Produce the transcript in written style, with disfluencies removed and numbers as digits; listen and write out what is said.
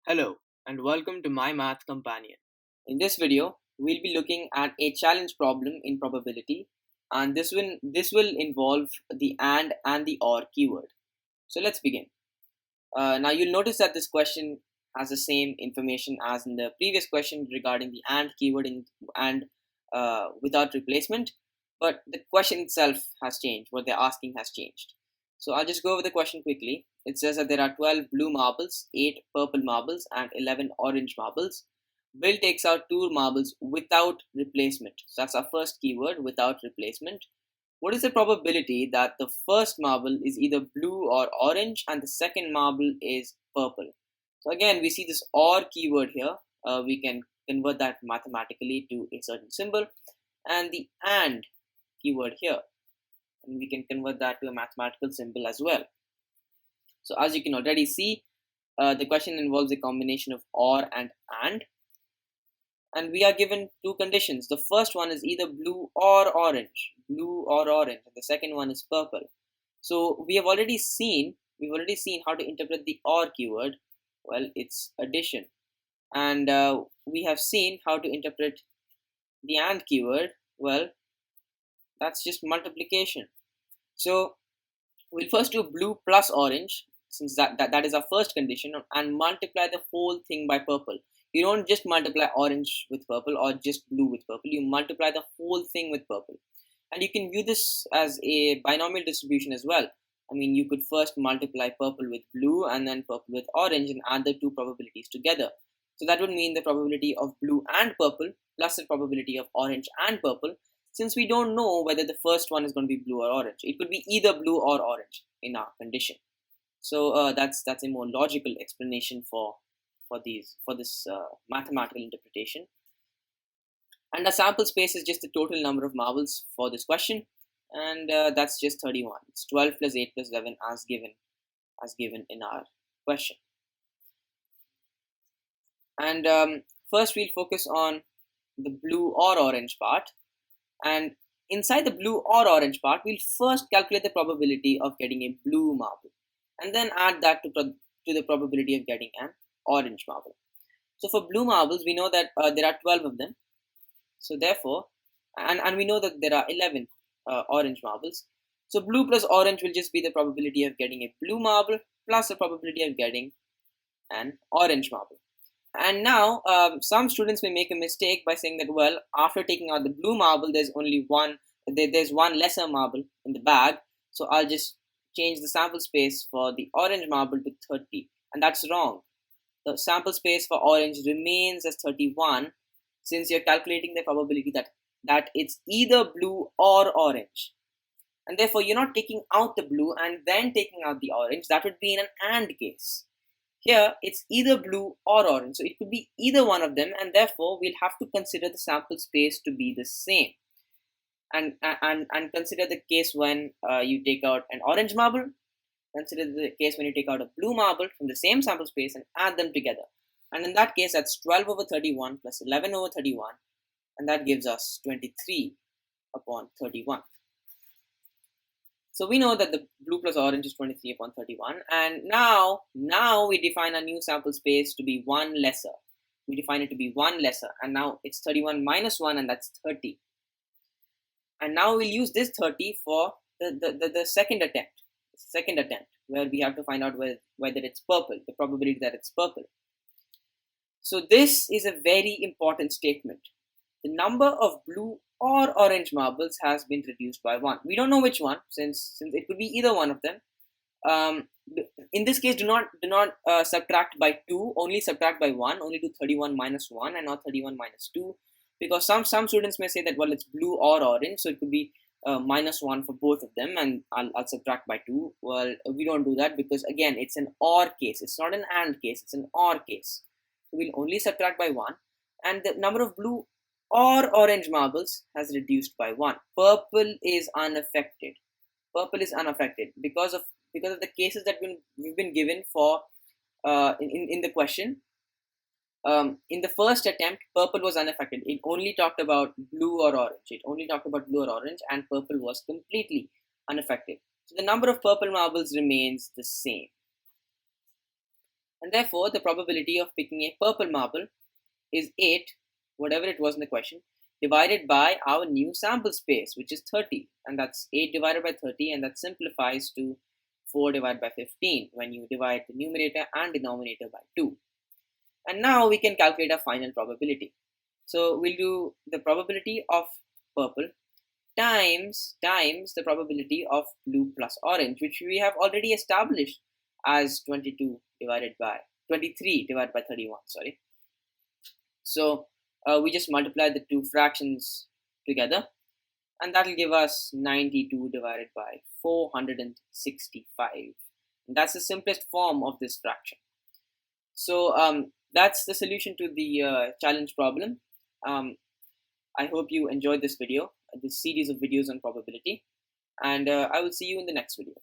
Hello and welcome to my math companion. In this video, we'll be looking at a challenge problem in probability, and this will involve the and the or keyword. So let's begin. Now you'll notice that this question has the same information as in the previous question regarding the and keyword and without replacement, but the question itself has changed. What they're asking has changed. So I'll just go over the question quickly. It says that there are 12 blue marbles, 8 purple marbles, and 11 orange marbles. Bill takes out 2 marbles without replacement. So that's our first keyword, without replacement. What is the probability that the first marble is either blue or orange and the second marble is purple? So again, we see this or keyword here. We can convert that mathematically to a certain symbol, and the and keyword here, and we can convert that to a mathematical symbol as well. So as you can already see, the question involves a combination of or and we are given two conditions. The first one is either blue or orange, and the second one is purple. So we've already seen how to interpret the or keyword. Well, it's addition, and we have seen how to interpret the and keyword. Well, that's just multiplication. So we'll first do blue plus orange, since that is our first condition, and multiply the whole thing by purple. You don't just multiply orange with purple or just blue with purple, you multiply the whole thing with purple. And you can view this as a binomial distribution as well. I mean, you could first multiply purple with blue and then purple with orange and add the two probabilities together. So that would mean the probability of blue and purple plus the probability of orange and purple, since we don't know whether the first one is going to be blue or orange. It could be either blue or orange in our condition. So that's a more logical explanation for this mathematical interpretation. And the sample space is just the total number of marbles for this question, and that's just 31. It's 12 plus 8 plus 11 as given in our question. And first we'll focus on the blue or orange part, and inside the blue or orange part we'll first calculate the probability of getting a blue marble and then add that to the probability of getting an orange marble. So for blue marbles, we know that there are 12 of them. So therefore, and we know that there are 11 orange marbles. So blue plus orange will just be the probability of getting a blue marble plus the probability of getting an orange marble. And now some students may make a mistake by saying that, well, after taking out the blue marble, there's one lesser marble in the bag. So I'll just change the sample space for the orange marble to 30. And that's wrong. The sample space for orange remains as 31, since you're calculating the probability that it's either blue or orange. And therefore, you're not taking out the blue and then taking out the orange. That would be in an AND case. Here, it's either blue or orange. So it could be either one of them, and therefore, we'll have to consider the sample space to be the same. And consider the case when you take out an orange marble. Consider the case when you take out a blue marble from the same sample space and add them together. And in that case, that's 12 over 31 plus 11 over 31. And that gives us 23 upon 31. So we know that the blue plus orange is 23 upon 31. And now we define a new sample space to be 1 lesser. We define it to be 1 lesser. And now it's 31 minus 1, and that's 30. And now we'll use this 30 for the second attempt, where we have to find out whether it's purple, the probability that it's purple. So this is a very important statement. The number of blue or orange marbles has been reduced by 1. We don't know which one, since it could be either one of them. In this case, do not subtract by 2, only subtract by 1, only do 31 minus 1 and not 31 minus 2, because some students may say that, well, it's blue or orange, so it could be minus 1 for both of them, and I'll subtract by 2. Well, we don't do that, because again, it's an OR case. It's not an AND case, it's an OR case. So we'll only subtract by 1, and the number of blue or orange marbles has reduced by 1. Purple is unaffected. Because of the cases that we've been given for in the question. In the first attempt, purple was unaffected. It only talked about blue or orange. And purple was completely unaffected. So the number of purple marbles remains the same. And therefore, the probability of picking a purple marble is 8, whatever it was in the question, divided by our new sample space, which is 30. And that's 8 divided by 30, and that simplifies to 4 divided by 15 when you divide the numerator and denominator by 2. And now we can calculate our final probability. So we'll do the probability of purple times the probability of blue plus orange, which we have already established as 23 divided by 31. Sorry. So we just multiply the two fractions together, and that will give us 92 divided by 465. And that's the simplest form of this fraction. So that's the solution to the challenge problem. I hope you enjoyed this series of videos on probability, and I will see you in the next video.